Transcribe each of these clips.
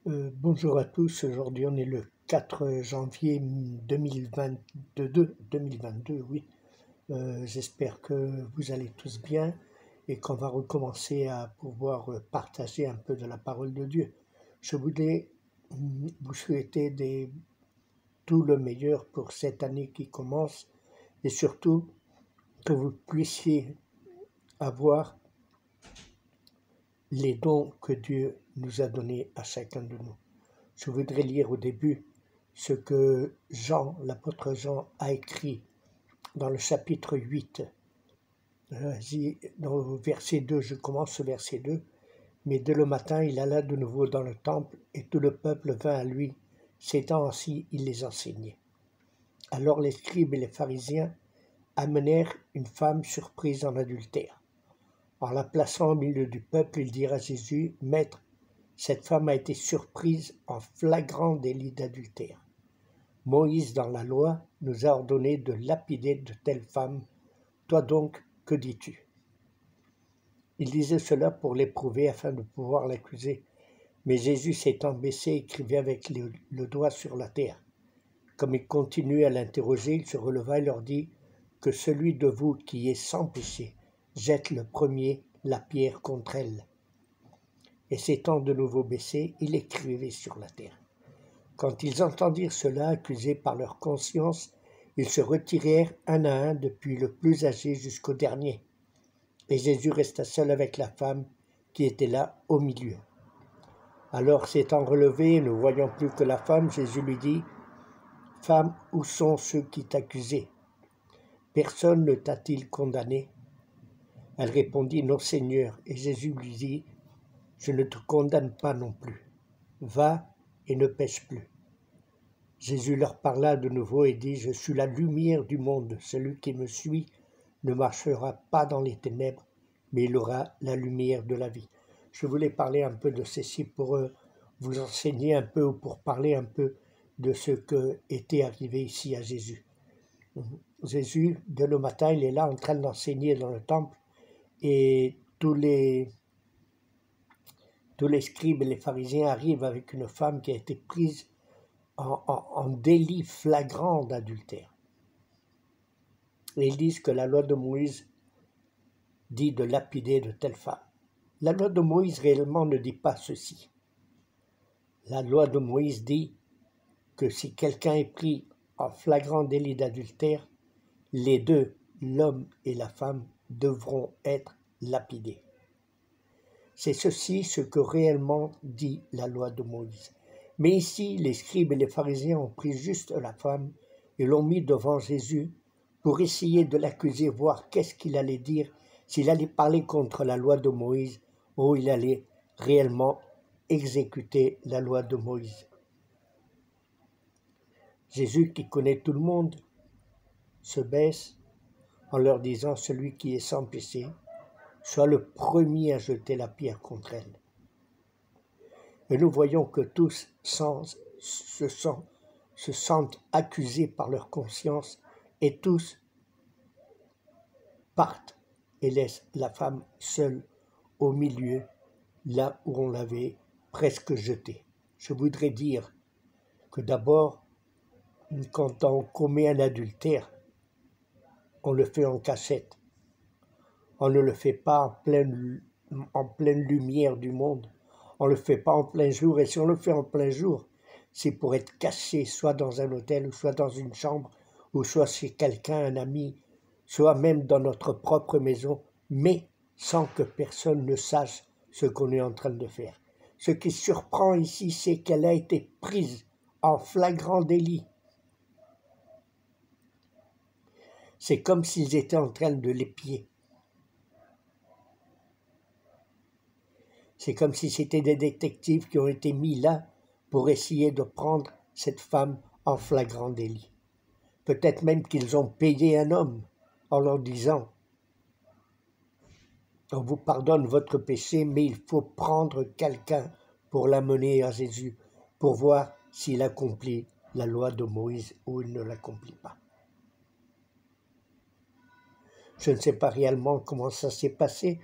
Bonjour à tous, aujourd'hui on est le 4 janvier 2022, oui. J'espère que vous allez tous bien et qu'on va recommencer à pouvoir partager un peu de la parole de Dieu. Je voulais vous souhaiter tout le meilleur pour cette année qui commence et surtout que vous puissiez avoir les dons que Dieu nous a donnés à chacun de nous. Je voudrais lire au début ce que Jean, l'apôtre Jean, a écrit dans le chapitre 8. Dans le verset 2, je commence au verset 2. Mais dès le matin, il alla de nouveau dans le temple, et tout le peuple vint à lui. S'étant assis, il les enseignait. Alors les scribes et les pharisiens amenèrent une femme surprise en adultère. En la plaçant au milieu du peuple, ils dirent à Jésus, « Maître, cette femme a été surprise en flagrant délit d'adultère. Moïse, dans la loi, nous a ordonné de lapider de telles femmes. Toi donc, que dis-tu » Il disait cela pour l'éprouver afin de pouvoir l'accuser. Mais Jésus s'étant baissé, écrivait avec le doigt sur la terre. Comme il continuait à l'interroger, il se releva et leur dit, « Que celui de vous qui est sans péché jette le premier la pierre contre elle. » Et s'étant de nouveau baissé, il écrivait sur la terre. Quand ils entendirent cela, accusés par leur conscience, ils se retirèrent un à un depuis le plus âgé jusqu'au dernier. Et Jésus resta seul avec la femme qui était là au milieu. Alors s'étant relevé et ne voyant plus que la femme, Jésus lui dit, « Femme, où sont ceux qui t'accusaient? Personne ne t'a-t-il condamné ?» Elle répondit, « Non, Seigneur. » Et Jésus lui dit, « Je ne te condamne pas non plus. Va et ne pêche plus. » Jésus leur parla de nouveau et dit, « Je suis la lumière du monde. Celui qui me suit ne marchera pas dans les ténèbres, mais il aura la lumière de la vie. » Je voulais parler un peu de ceci pour vous enseigner un peu ou pour parler un peu de ce qui était arrivé ici à Jésus. Jésus, dès le matin, il est là en train d'enseigner dans le temple et tous les scribes et les pharisiens arrivent avec une femme qui a été prise en délit flagrant d'adultère. Et ils disent que la loi de Moïse dit de lapider de telles femmes. La loi de Moïse réellement ne dit pas ceci. La loi de Moïse dit que si quelqu'un est pris en flagrant délit d'adultère, les deux, l'homme et la femme, devront être lapidés. C'est ceci ce que réellement dit la loi de Moïse. Mais ici, les scribes et les pharisiens ont pris juste la femme et l'ont mis devant Jésus pour essayer de l'accuser, voir qu'est-ce qu'il allait dire, s'il allait parler contre la loi de Moïse ou il allait réellement exécuter la loi de Moïse. Jésus, qui connaît tout le monde, se baisse en leur disant, « Celui qui est sans péché, soit le premier à jeter la pierre contre elle. » Et nous voyons que tous se sentent accusés par leur conscience et tous partent et laissent la femme seule au milieu, là où on l'avait presque jetée. Je voudrais dire que d'abord, quand on commet un adultère, on le fait en cachette. On ne le fait pas en pleine lumière du monde. On ne le fait pas en plein jour. Et si on le fait en plein jour, c'est pour être caché, soit dans un hôtel, ou soit dans une chambre, ou soit chez quelqu'un, un ami, soit même dans notre propre maison, mais sans que personne ne sache ce qu'on est en train de faire. Ce qui surprend ici, c'est qu'elle a été prise en flagrant délit. C'est comme s'ils étaient en train de l'épier. C'est comme si c'était des détectives qui ont été mis là pour essayer de prendre cette femme en flagrant délit. Peut-être même qu'ils ont payé un homme en leur disant « On vous pardonne votre péché, mais il faut prendre quelqu'un pour l'amener à Jésus, pour voir s'il accomplit la loi de Moïse ou il ne l'accomplit pas. » Je ne sais pas réellement comment ça s'est passé,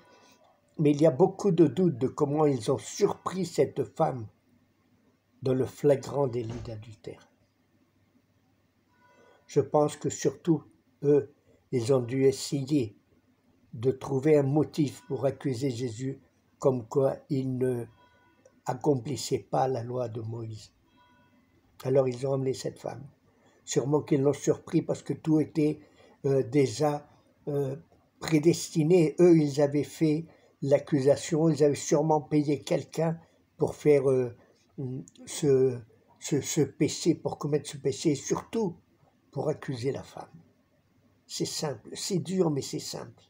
mais il y a beaucoup de doutes de comment ils ont surpris cette femme dans le flagrant délit d'adultère. Je pense que surtout, eux, ils ont dû essayer de trouver un motif pour accuser Jésus comme quoi il ne accomplissait pas la loi de Moïse. Alors ils ont emmené cette femme. Sûrement qu'ils l'ont surpris parce que tout était déjà prédestiné. Eux, ils avaient fait l'accusation, ils avaient sûrement payé quelqu'un pour faire ce péché, pour commettre ce péché, et surtout pour accuser la femme. C'est simple, c'est dur, mais c'est simple.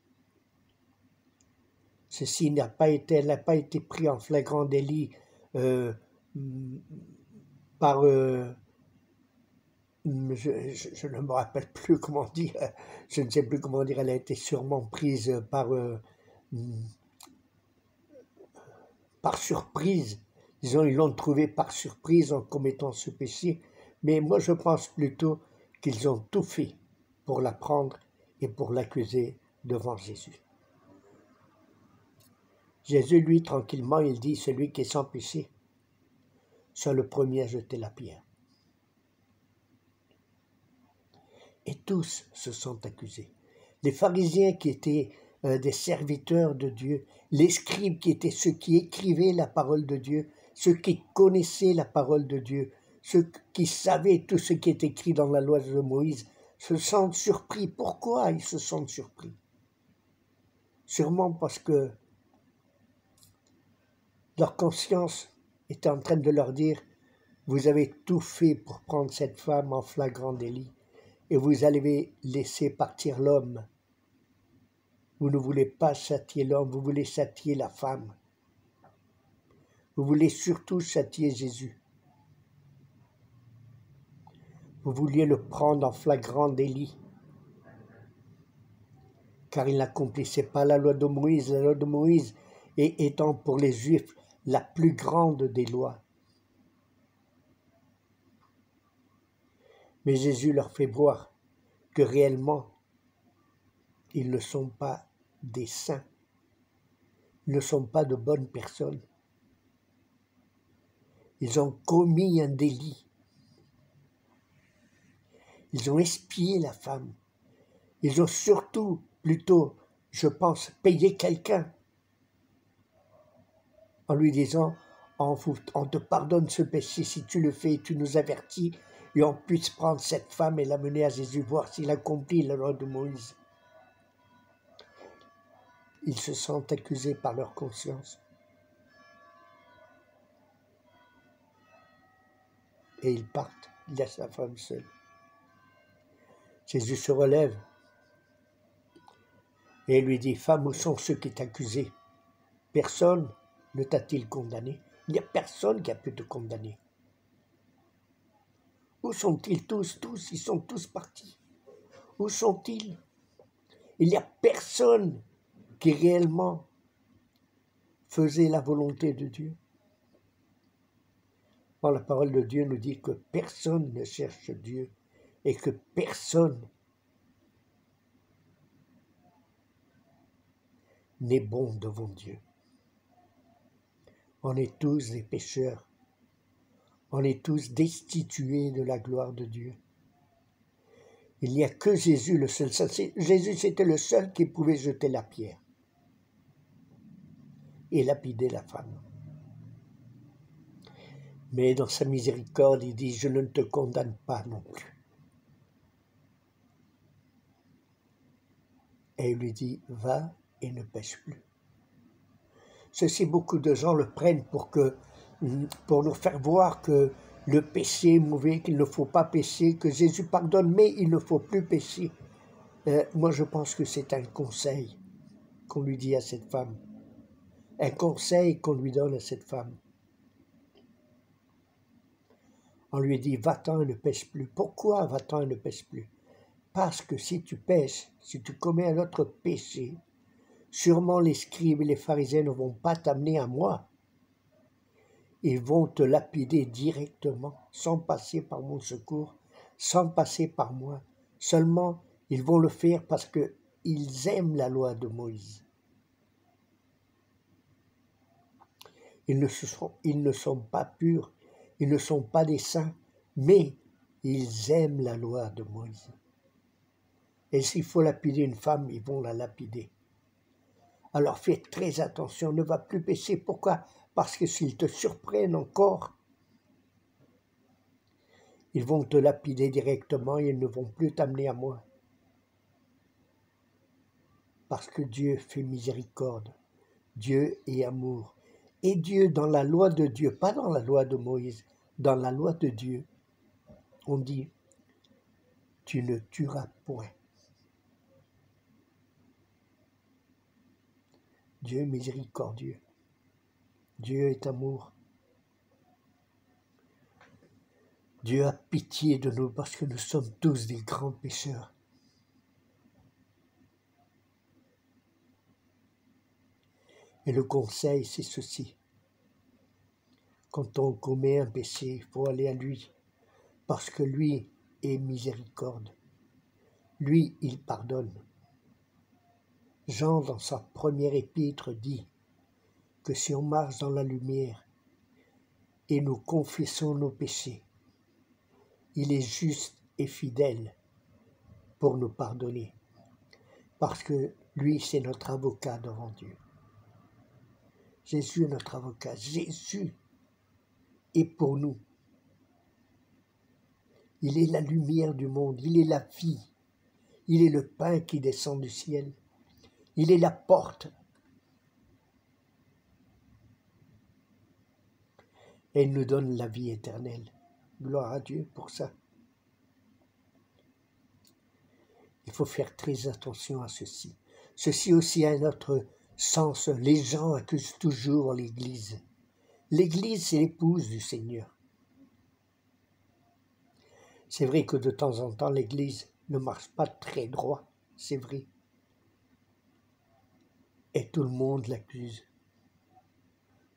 Ceci n'a pas été pris en flagrant délit par... je ne me rappelle plus comment dire, je ne sais plus comment dire, elle a été sûrement prise par surprise. Disons, ils l'ont trouvée par surprise en commettant ce péché, mais moi je pense plutôt qu'ils ont tout fait pour la prendre et pour l'accuser devant Jésus. Jésus, lui, tranquillement, il dit, celui qui est sans péché, soit le premier à jeter la pierre. Et tous se sont accusés. Les pharisiens qui étaient des serviteurs de Dieu, les scribes qui étaient ceux qui écrivaient la parole de Dieu, ceux qui connaissaient la parole de Dieu, ceux qui savaient tout ce qui est écrit dans la loi de Moïse, se sentent surpris. Pourquoi ils se sentent surpris? Sûrement parce que leur conscience était en train de leur dire, vous avez tout fait pour prendre cette femme en flagrant délit. Et vous allez laisser partir l'homme. Vous ne voulez pas châtier l'homme, vous voulez châtier la femme. Vous voulez surtout châtier Jésus. Vous vouliez le prendre en flagrant délit, car il n'accomplissait pas la loi de Moïse. La loi de Moïse étant pour les Juifs la plus grande des lois. Mais Jésus leur fait voir que réellement, ils ne sont pas des saints, ils ne sont pas de bonnes personnes. Ils ont commis un délit. Ils ont espié la femme. Ils ont surtout, plutôt, je pense, payé quelqu'un en lui disant, on te pardonne ce péché si tu le fais, tu nous avertis, et on puisse prendre cette femme et l'amener à Jésus, voir s'il accomplit la loi de Moïse. Ils se sentent accusés par leur conscience. Et ils partent, il laisse la femme seule. Jésus se relève et lui dit, femme, où sont ceux qui t'accusaient? Personne ne t'a-t-il condamné? Il n'y a personne qui a pu te condamner. Où sont-ils tous? Ils sont tous partis. Où sont-ils? Il n'y a personne qui réellement faisait la volonté de Dieu. Or, la parole de Dieu nous dit que personne ne cherche Dieu et que personne n'est bon devant Dieu. On est tous des pécheurs. On est tous destitués de la gloire de Dieu. Il n'y a que Jésus, le seul. Jésus, c'était le seul qui pouvait jeter la pierre et lapider la femme. Mais dans sa miséricorde, il dit, je ne te condamne pas non plus. Et il lui dit, va et ne pêche plus. Ceci, beaucoup de gens le prennent pour nous faire voir que le péché est mauvais, qu'il ne faut pas pécher, que Jésus pardonne, mais il ne faut plus pécher. Moi, je pense que c'est un conseil qu'on lui dit à cette femme. Un conseil qu'on lui donne à cette femme. On lui dit, va-t'en et ne pêche plus. Pourquoi va-t'en et ne pêche plus? Parce que si tu pêches, si tu commets un autre péché, sûrement les scribes et les pharisiens ne vont pas t'amener à moi. Ils vont te lapider directement, sans passer par mon secours, sans passer par moi. Seulement, ils vont le faire parce qu'ils aiment la loi de Moïse. Ils ne sont pas purs, Ils ne sont pas des saints, mais ils aiment la loi de Moïse. Et s'il faut lapider une femme, ils vont la lapider. Alors fais très attention, ne va plus pécher. Pourquoi? Parce que s'ils te surprennent encore, ils vont te lapider directement et ils ne vont plus t'amener à moi. Parce que Dieu fait miséricorde. Dieu est amour. Et Dieu, dans la loi de Dieu, pas dans la loi de Moïse, dans la loi de Dieu, on dit, tu ne tueras point. Dieu est miséricordieux. Dieu est amour. Dieu a pitié de nous parce que nous sommes tous des grands pécheurs. Et le conseil, c'est ceci. Quand on commet un péché, il faut aller à lui, parce que lui est miséricorde. Lui, il pardonne. Jean, dans sa première épître, dit que si on marche dans la lumière et nous confessons nos péchés, il est juste et fidèle pour nous pardonner, parce que lui, c'est notre avocat devant Dieu. Jésus est notre avocat. Jésus est pour nous. Il est la lumière du monde, il est la vie, il est le pain qui descend du ciel, il est la porte. Et il nous donne la vie éternelle. Gloire à Dieu pour ça. Il faut faire très attention à ceci. Ceci aussi a un autre sens. Les gens accusent toujours l'Église. L'Église, c'est l'épouse du Seigneur. C'est vrai que de temps en temps, l'Église ne marche pas très droit. C'est vrai. Et tout le monde l'accuse.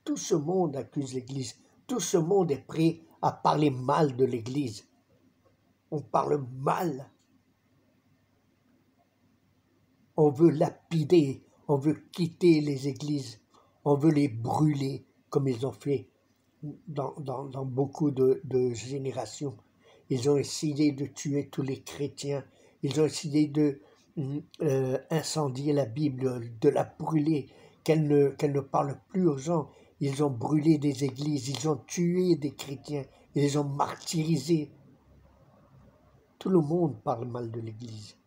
Tout ce monde accuse l'Église. Tout ce monde est prêt à parler mal de l'Église. On parle mal. On veut lapider, on veut quitter les églises, on veut les brûler comme ils ont fait dans beaucoup de générations. Ils ont essayé de tuer tous les chrétiens, ils ont essayé de incendier la Bible, de la brûler, qu'elle ne parle plus aux gens. Ils ont brûlé des églises, ils ont tué des chrétiens, ils les ont martyrisés. Tout le monde parle mal de l'Église.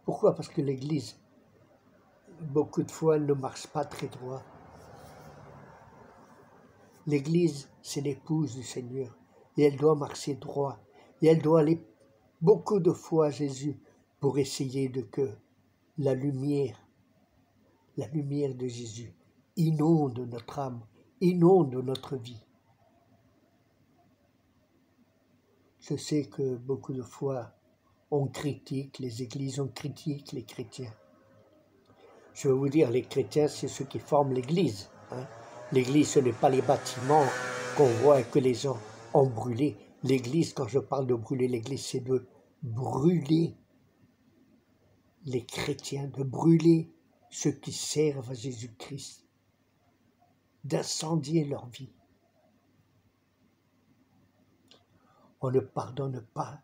Pourquoi? Parce que l'Église, beaucoup de fois, elle ne marche pas très droit. L'Église, c'est l'épouse du Seigneur, et elle doit marcher droit, et elle doit aller beaucoup de fois à Jésus pour essayer de que la lumière de Jésus inonde notre âme, inonde notre vie. Je sais que beaucoup de fois, on critique les églises, on critique les chrétiens. Je veux vous dire, les chrétiens, c'est ceux qui forment l'église. L'église, ce n'est pas les bâtiments qu'on voit et que les gens ont brûlés. L'église, quand je parle de brûler l'église, c'est de brûler les chrétiens, de brûler ceux qui servent à Jésus-Christ, d'incendier leur vie. On ne pardonne pas.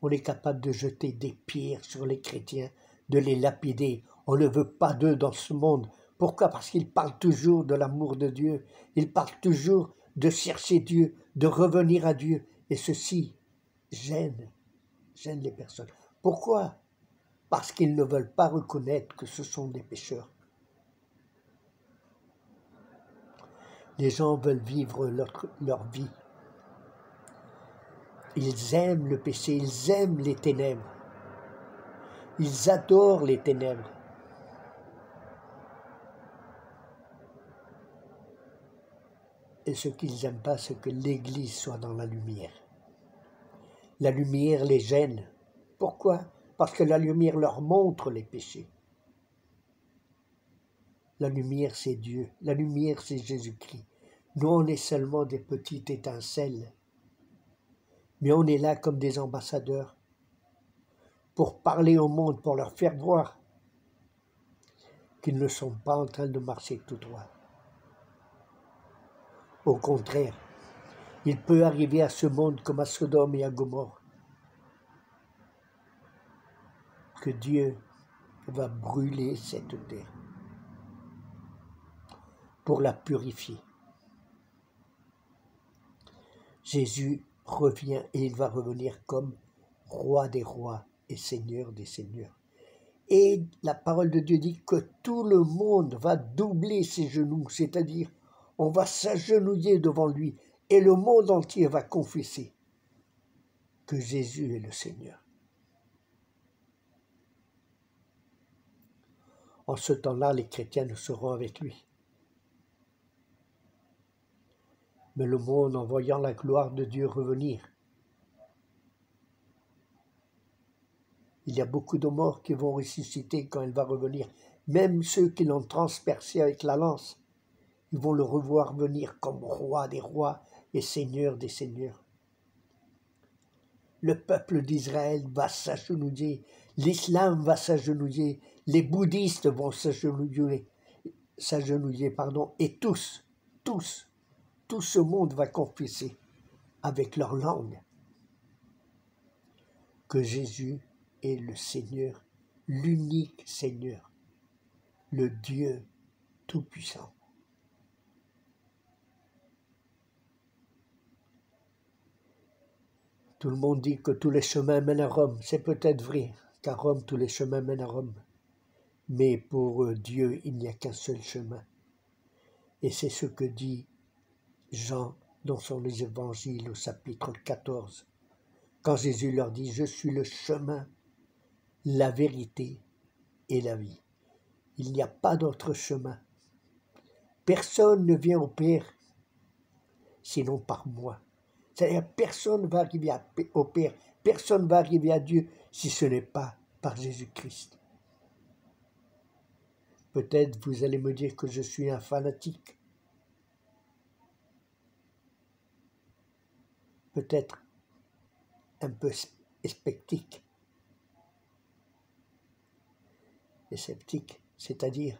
On est capable de jeter des pierres sur les chrétiens, de les lapider. On ne veut pas d'eux dans ce monde. Pourquoi? Parce qu'ils parlent toujours de l'amour de Dieu. Ils parlent toujours de chercher Dieu, de revenir à Dieu. Et ceci gêne les personnes. Pourquoi? Parce qu'ils ne veulent pas reconnaître que ce sont des pécheurs. Les gens veulent vivre leur vie. Ils aiment le péché, ils aiment les ténèbres. Ils adorent les ténèbres. Et ce qu'ils n'aiment pas, c'est que l'Église soit dans la lumière. La lumière les gêne. Pourquoi? Parce que la lumière leur montre les péchés. La lumière, c'est Dieu. La lumière, c'est Jésus-Christ. Nous, on est seulement des petites étincelles. Mais on est là comme des ambassadeurs pour parler au monde, pour leur faire voir qu'ils ne sont pas en train de marcher tout droit. Au contraire, il peut arriver à ce monde comme à Sodome et à Gomorrhe, que Dieu va brûler cette terre pour la purifier. Jésus revient et il va revenir comme roi des rois et seigneur des seigneurs. Et la parole de Dieu dit que tout le monde va doubler ses genoux, c'est-à-dire on va s'agenouiller devant lui et le monde entier va confesser que Jésus est le Seigneur. En ce temps-là, les chrétiens ne seront avec lui. Mais le monde, en voyant la gloire de Dieu revenir, il y a beaucoup de morts qui vont ressusciter quand il va revenir. Même ceux qui l'ont transpercé avec la lance, ils vont le revoir venir comme roi des rois et seigneur des seigneurs. Le peuple d'Israël va s'agenouiller, l'islam va s'agenouiller, les bouddhistes vont s'agenouiller, et tout ce monde va confesser avec leur langue que Jésus est le Seigneur, l'unique Seigneur, le Dieu tout-puissant. Tout le monde dit que tous les chemins mènent à Rome. C'est peut-être vrai, qu'à Rome, tous les chemins mènent à Rome. Mais pour Dieu, il n'y a qu'un seul chemin. Et c'est ce que dit Jean dans son évangile au chapitre 14. Quand Jésus leur dit « Je suis le chemin, la vérité et la vie ». Il n'y a pas d'autre chemin. Personne ne vient au Père sinon par moi. C'est-à-dire personne ne va arriver au Père, personne ne va arriver à Dieu si ce n'est pas par Jésus-Christ. Peut-être vous allez me dire que je suis un fanatique. Peut-être un peu sceptique. Et sceptique, c'est-à-dire,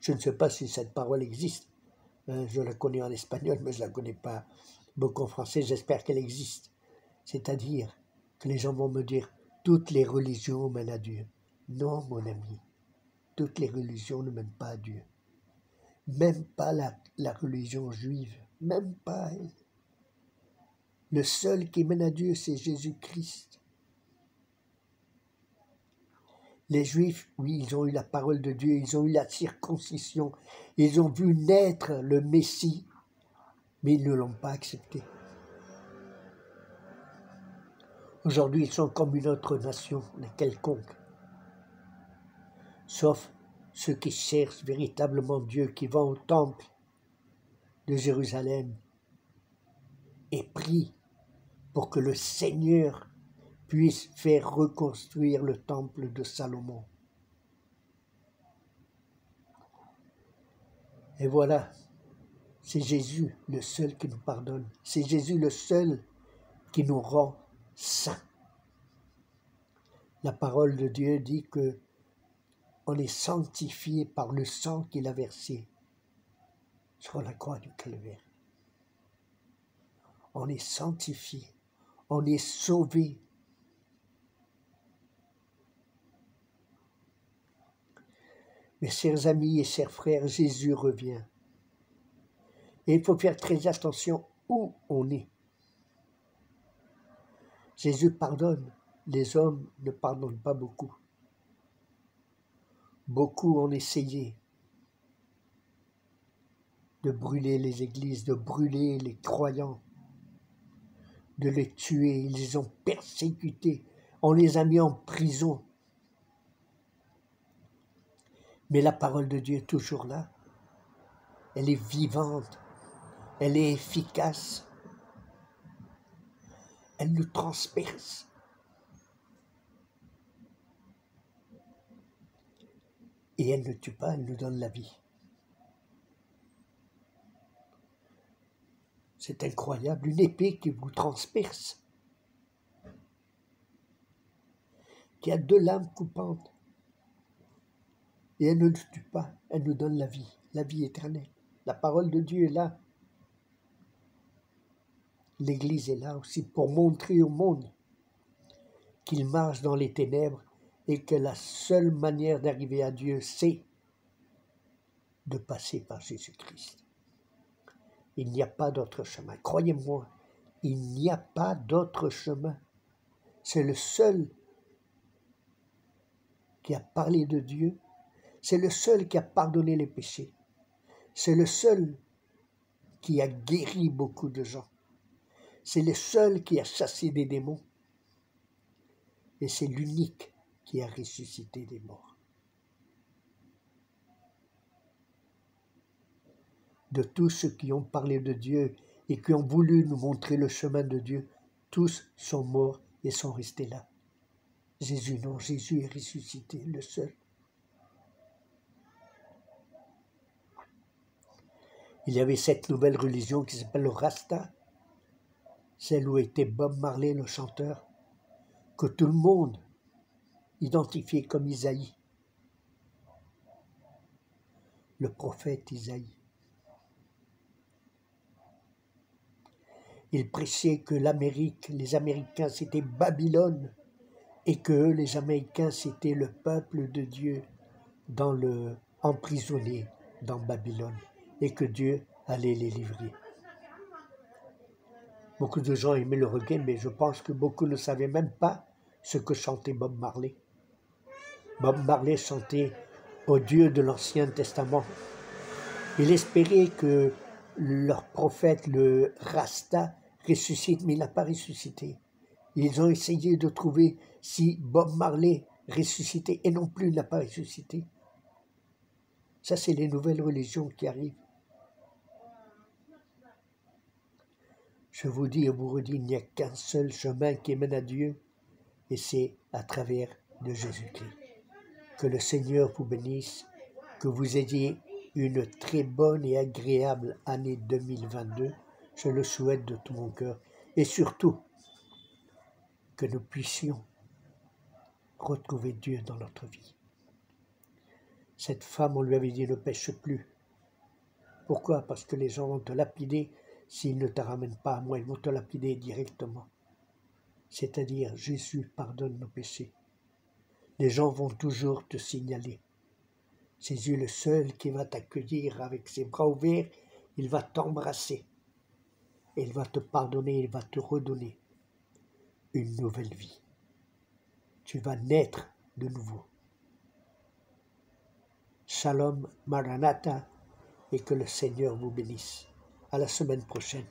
je ne sais pas si cette parole existe. Je la connais en espagnol, mais je ne la connais pas beaucoup en français. J'espère qu'elle existe. C'est-à-dire que les gens vont me dire, toutes les religions mènent à Dieu. Non, mon ami, toutes les religions ne mènent pas à Dieu. Même pas la religion juive, même pas elle. Le seul qui mène à Dieu, c'est Jésus-Christ. Les Juifs, oui, ils ont eu la parole de Dieu, ils ont eu la circoncision, ils ont vu naître le Messie, mais ils ne l'ont pas accepté. Aujourd'hui, ils sont comme une autre nation, quelconque. Sauf ceux qui cherchent véritablement Dieu, qui vont au temple de Jérusalem et prient pour que le Seigneur puisse faire reconstruire le temple de Salomon. Et voilà, c'est Jésus le seul qui nous pardonne. C'est Jésus le seul qui nous rend saints. La parole de Dieu dit que on est sanctifié par le sang qu'il a versé sur la croix du Calvaire. On est sanctifié, on est sauvé. Mes chers amis et chers frères, Jésus revient. Et il faut faire très attention où on est. Jésus pardonne. Les hommes ne pardonnent pas beaucoup. Beaucoup ont essayé de brûler les églises, de brûler les croyants, de les tuer. Ils les ont persécutés. On les a mis en prison. Mais la parole de Dieu est toujours là. Elle est vivante. Elle est efficace. Elle nous transperce. Et elle ne tue pas, elle nous donne la vie. C'est incroyable, une épée qui vous transperce, qui a deux lames coupantes. Et elle ne nous tue pas, elle nous donne la vie éternelle, La parole de Dieu est là. L'Église est là aussi pour montrer au monde qu'il marche dans les ténèbres et que la seule manière d'arriver à Dieu, c'est de passer par Jésus-Christ. Il n'y a pas d'autre chemin. Croyez-moi, il n'y a pas d'autre chemin. C'est le seul qui a parlé de Dieu. C'est le seul qui a pardonné les péchés. C'est le seul qui a guéri beaucoup de gens. C'est le seul qui a chassé des démons. Et c'est l'unique qui a ressuscité des morts. De tous ceux qui ont parlé de Dieu et qui ont voulu nous montrer le chemin de Dieu, tous sont morts et sont restés là. Jésus non, Jésus est ressuscité, le seul. Il y avait cette nouvelle religion qui s'appelle le Rasta, celle où était Bob Marley, le chanteur, que tout le monde identifiait comme Isaïe, le prophète Isaïe. Il prêchait que l'Amérique, les Américains, c'était Babylone et que les Américains, c'était le peuple de Dieu emprisonné dans Babylone et que Dieu allait les livrer. Beaucoup de gens aimaient le reggae, mais je pense que beaucoup ne savaient même pas ce que chantait Bob Marley. Bob Marley chantait au Dieu de l'Ancien Testament. Il espérait que leur prophète, le Rasta, ressuscite, mais il n'a pas ressuscité. Ils ont essayé de trouver si Bob Marley ressuscitait, et non plus il n'a pas ressuscité. Ça, c'est les nouvelles religions qui arrivent. Je vous dis et vous redis, il n'y a qu'un seul chemin qui mène à Dieu, et c'est à travers de Jésus-Christ. Que le Seigneur vous bénisse, que vous ayez une très bonne et agréable année 2022. Je le souhaite de tout mon cœur. Et surtout, que nous puissions retrouver Dieu dans notre vie. Cette femme, on lui avait dit, ne pêche plus. Pourquoi? Parce que les gens vont te lapider. S'ils ne te ramènent pas à moi, ils vont te lapider directement. C'est-à-dire, Jésus pardonne nos péchés. Les gens vont toujours te signaler. Jésus est le seul qui va t'accueillir avec ses bras ouverts. Il va t'embrasser. Et il va te pardonner, il va te redonner une nouvelle vie. Tu vas naître de nouveau. Shalom, Maranatha, et que le Seigneur vous bénisse. À la semaine prochaine.